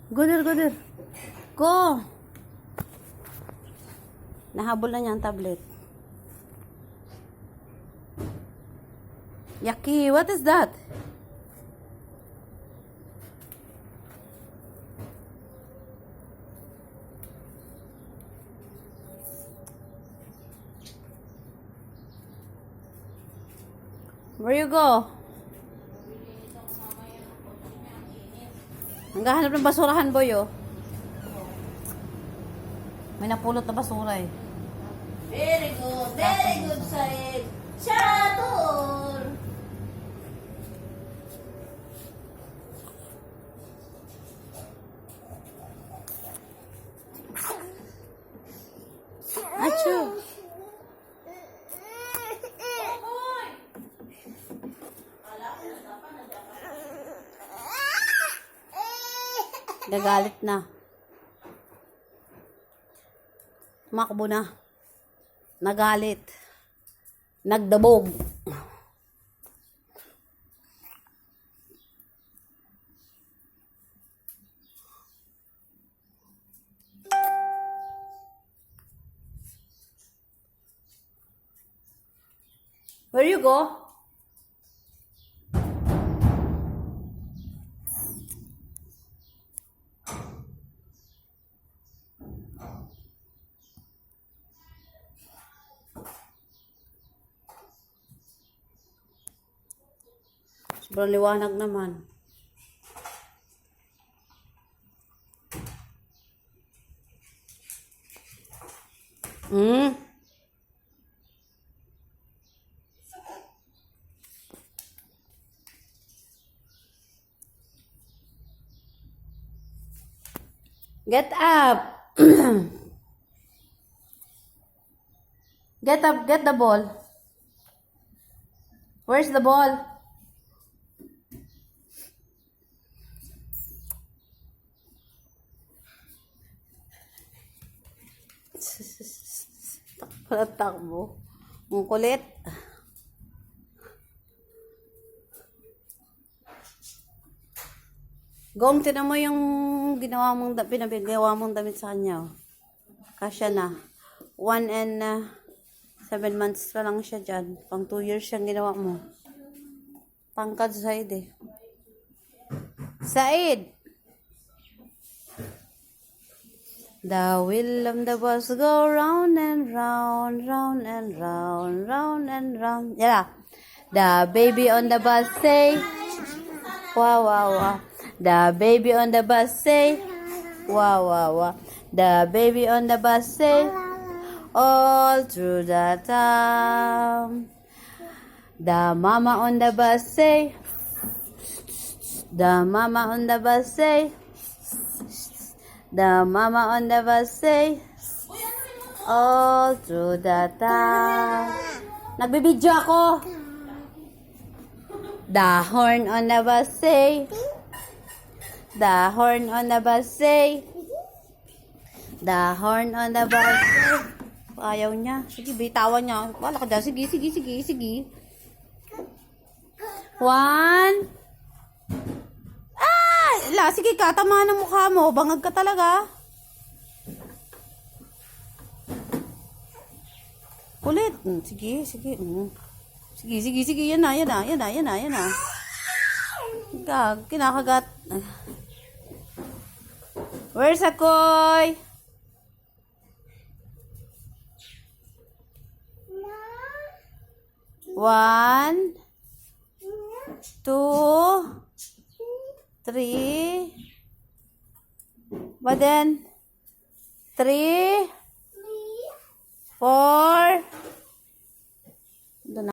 Go there, go there. Go! Nahabol na niya ang tablet. Yaki, what is that? Where you go? Naghahanap ng basurahan, boy, oh. May napulot na basura, eh. Very good, Said. Shadow. Achoo! Gagalit na. Makbo na. Nagalit. Nagdabog. Where you go? Sobrang liwanag naman. Get up. Get up, get the ball. Where's the ball? Takbo. Ang kulit. Gong, tinan mo yung ginawa mong pinagawa mong damit sa kanya. Oh. Kasya na. 1 and 7 months pa lang siya dyan. Pang 2 years siyang ginawa mo. Tangkad sa Said eh. Said! The wheel of the bus go round and round, round and round, round and round. Yeah. The baby on the bus say, wow, wow, wow. The baby on the bus say, wow, wow, wow. The baby on the bus say, all through the town. The mama on the bus say, the mama on the bus say, the mama on the bus say, all through the town. Nagbibidyo ako. The horn on the bus say, the horn on the bus say, the horn on the bus say. Ayaw niya. Sige, bitawan niya. Wala ka dyan. Sige, sige, sige, sige. 1. La, sige ka, tama ng mukha mo. Bangag ka talaga. Kulit. Sige, sige. Sige, sige, sige. Yan na, yan na, yan na, yan na, yan na. Kinakagat. Where's Akoy? One, 2, 3. But then 3, 4.